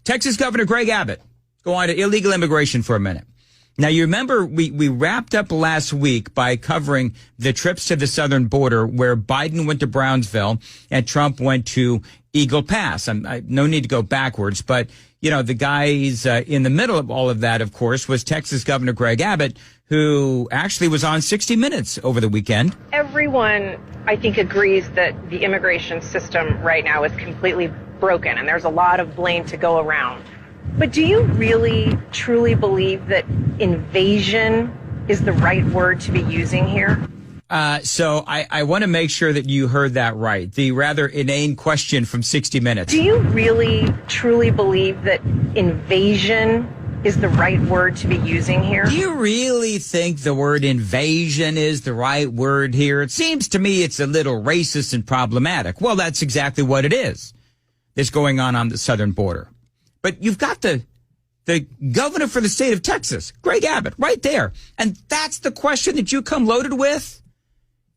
Texas Governor Greg Abbott. Go on to illegal immigration for a minute. Now, you remember we wrapped up last week by covering the trips to the southern border where Biden went to Brownsville and Trump went to Eagle Pass. No need to go backwards, but, you know, the guys in the middle of all of that, of course, was Texas Governor Greg Abbott, who actually was on 60 Minutes over the weekend. Everyone, I think, agrees that the immigration system right now is completely broken, and there's a lot of blame to go around. But do you really, truly believe that invasion is the right word to be using here? So I want to make sure that you heard that right. The rather inane question from 60 Minutes. Do you really, truly believe that invasion is the right word to be using here? Do you really think the word invasion is the right word here? It seems to me it's a little racist and problematic. Well, that's exactly what it is that's going on the southern border. But you've got the governor for the state of Texas, Greg Abbott, right there. And that's the question that you come loaded with.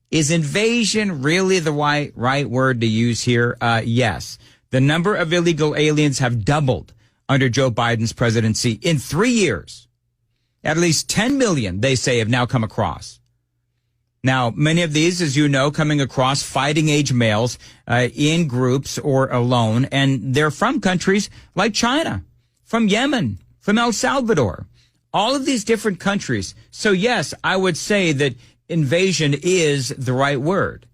Is invasion really the right word to use here? Yes. The number of illegal aliens have doubled under Joe Biden's presidency in 3 years. At least 10 million, they say, have now come across. Now, many of these, as you know, coming across fighting age males in groups or alone, and they're from countries like China, from Yemen, from El Salvador, all of these different countries. So, yes, I would say that invasion is the right word.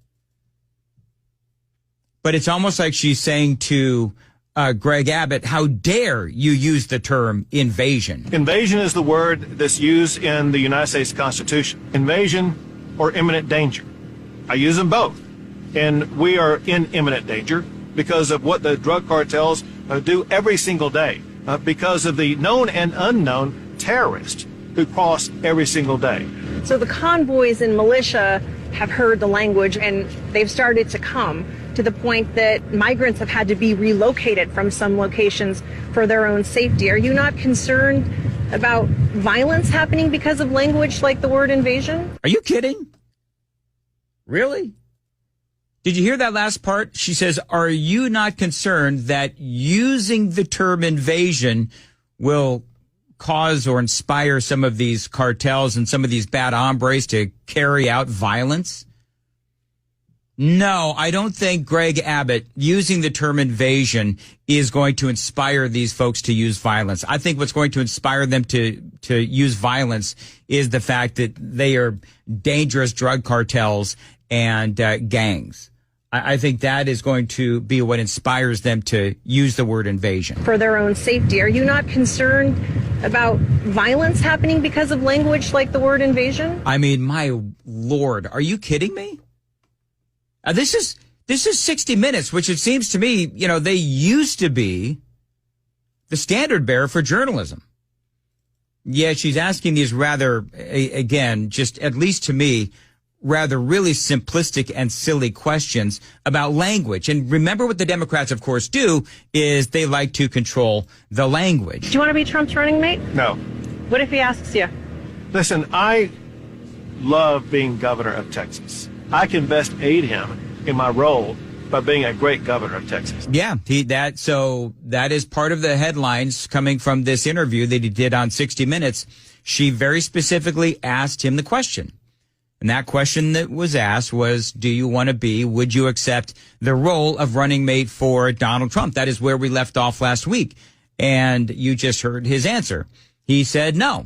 But it's almost like she's saying to Greg Abbott, how dare you use the term invasion? Invasion is the word that's used in the United States Constitution. Invasion or imminent danger. I use them both. And we are in imminent danger because of what the drug cartels do every single day, because of the known and unknown terrorists who cross every single day. So the convoys and militia have heard the language, and they've started to come to the point that migrants have had to be relocated from some locations for their own safety. Are you not concerned about violence happening because of language like the word invasion? Are you kidding? Really? Did you hear that last part? She says, are you not concerned that using the term invasion will cause or inspire some of these cartels and some of these bad hombres to carry out violence? No, I don't think Greg Abbott using the term invasion is going to inspire these folks to use violence. I think what's going to inspire them to use violence is the fact that they are dangerous drug cartels and gangs. I think that is going to be what inspires them to use the word invasion. For their own safety. Are you not concerned about violence happening because of language like the word invasion? I mean, my Lord, are you kidding me? This is 60 Minutes, which it seems to me, you know, they used to be the standard bearer for journalism. Yeah, she's asking these rather, again, just at least to me, rather really simplistic and silly questions about language. And remember what the Democrats, of course, do is they like to control the language. Do you want to be Trump's running mate? No. What if he asks you? Listen, I love being governor of Texas. I can best aid him in my role by being a great governor of Texas. Yeah, so that is part of the headlines coming from this interview that he did on 60 Minutes. She very specifically asked him the question. And that question that was asked was, would you accept the role of running mate for Donald Trump? That is where we left off last week. And you just heard his answer. He said no.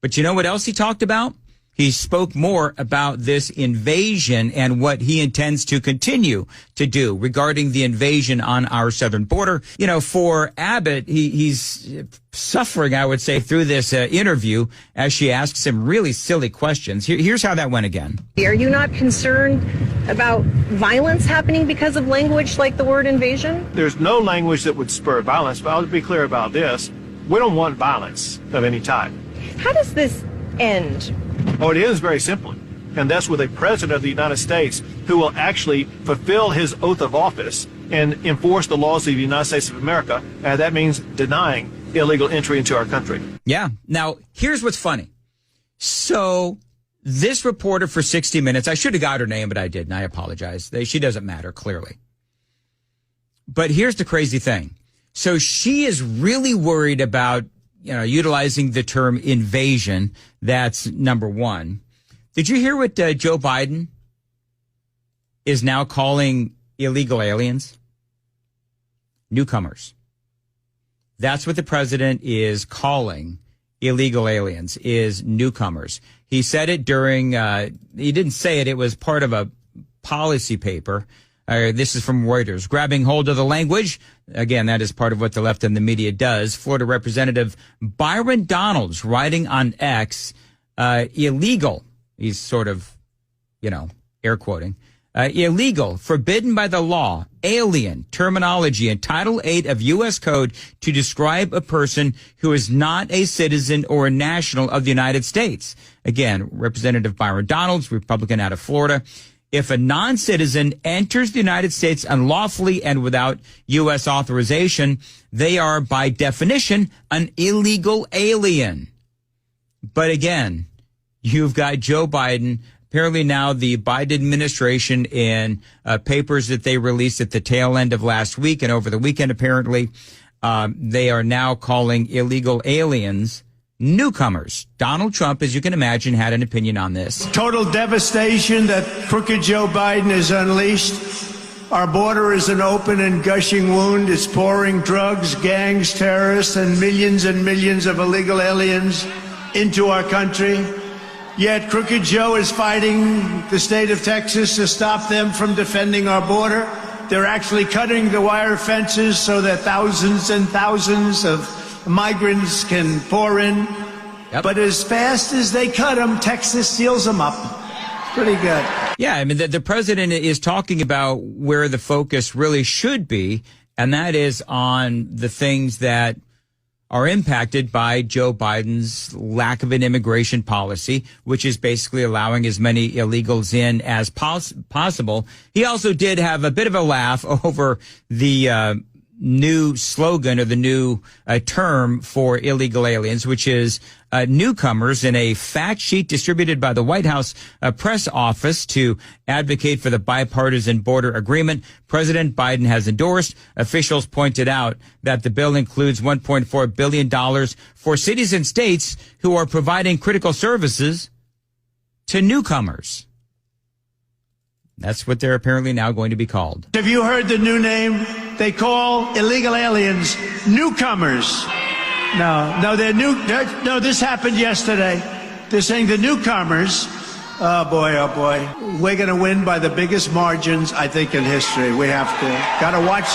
But you know what else he talked about? He spoke more about this invasion and what he intends to continue to do regarding the invasion on our southern border. You know, for Abbott, he's suffering, I would say, through this interview as she asks him really silly questions. Here's how that went again. Are you not concerned about violence happening because of language like the word invasion? There's no language that would spur violence, but I'll be clear about this. We don't want violence of any type. How does this end? Oh, it is very simply. And that's with a president of the United States who will actually fulfill his oath of office and enforce the laws of the United States of America. And that means denying illegal entry into our country. Yeah. Now, here's what's funny. So this reporter for 60 Minutes, I should have got her name, but I didn't. I apologize. She doesn't matter, clearly. But here's the crazy thing. So she is really worried about, utilizing the term invasion. That's number one. Did you hear what Joe Biden is now calling illegal aliens? Newcomers. That's what the president is calling illegal aliens, is newcomers. He said it during, he didn't say it, it was part of a policy paper. This is from Reuters. Grabbing hold of the language. Again, that is part of what the left and the media does. Florida Representative Byron Donalds writing on X, illegal. He's sort of, air quoting. Illegal, forbidden by the law, alien terminology in Title VIII of U.S. Code to describe a person who is not a citizen or a national of the United States. Again, Representative Byron Donalds, Republican out of Florida. If a non-citizen enters the United States unlawfully and without U.S. authorization, they are by definition an illegal alien. But again, you've got Joe Biden. Apparently now the Biden administration, in papers that they released at the tail end of last week and over the weekend, apparently, they are now calling illegal aliens newcomers. Donald Trump, as you can imagine, had an opinion on this. Total devastation that crooked Joe Biden has unleashed. Our border is an open and gushing wound. It's pouring drugs, gangs, terrorists, and millions of illegal aliens into our country. Yet crooked Joe is fighting the state of Texas to stop them from defending our border. They're actually cutting the wire fences so that thousands and thousands of migrants can pour in. Yep. But as fast as they cut them, Texas seals them up. Pretty good. Yeah, I mean, the president is talking about where the focus really should be, and that is on the things that are impacted by Joe Biden's lack of an immigration policy, which is basically allowing as many illegals in as possible. He also did have a bit of a laugh over the new slogan, or the new term for illegal aliens, which is newcomers, in a fact sheet distributed by the White House press office to advocate for the bipartisan border agreement President Biden has endorsed. Officials pointed out that the bill includes $1.4 billion for cities and states who are providing critical services to newcomers. That's what they're apparently now going to be called. Have you heard the new name? They call illegal aliens newcomers. No, they're new. No, this happened yesterday. They're saying the newcomers. Oh boy. We're going to win by the biggest margins, I think, in history. We have to. Got to watch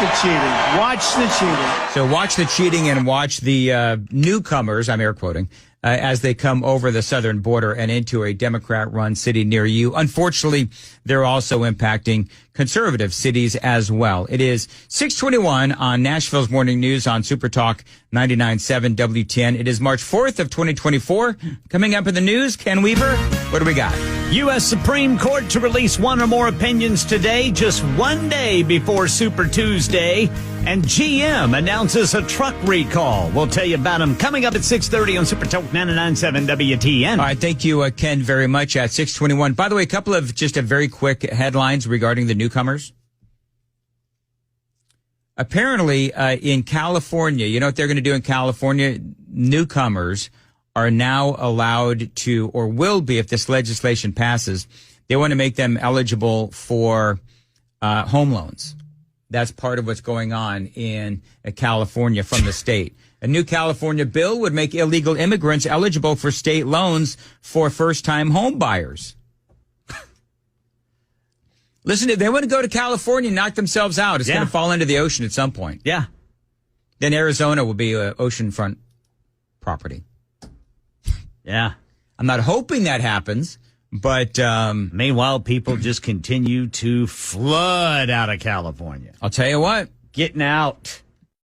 the cheating. Watch the cheating. So watch the cheating and watch the newcomers, I'm air quoting, as they come over the southern border and into a Democrat-run city near you. Unfortunately, they're also impacting conservative cities as well. It is 6:21 on Nashville's Morning News on Super Talk 99.7 WTN. It is March 4th of 2024. Coming up in the news, Ken Weaver, what do we got? U.S. Supreme Court to release one or more opinions today, just one day before Super Tuesday. And GM announces a truck recall. We'll tell you about them coming up at 6:30 on Super Talk 99.7 WTN. All right, thank you, Ken, very much at 6:21. By the way, a couple of just a very quick headlines regarding the newcomers. Apparently, in California, you know what they're going to do in California? Newcomers are now allowed to, or will be if this legislation passes, they want to make them eligible for home loans. That's part of what's going on in California from the state. A new California bill would make illegal immigrants eligible for state loans for first-time home buyers. Listen, they want to go to California and knock themselves out. It's going to fall into the ocean at some point. Yeah. Then Arizona will be oceanfront property. Yeah. I'm not hoping that happens, but meanwhile, people just continue to flood out of California. I'll tell you what. Getting out.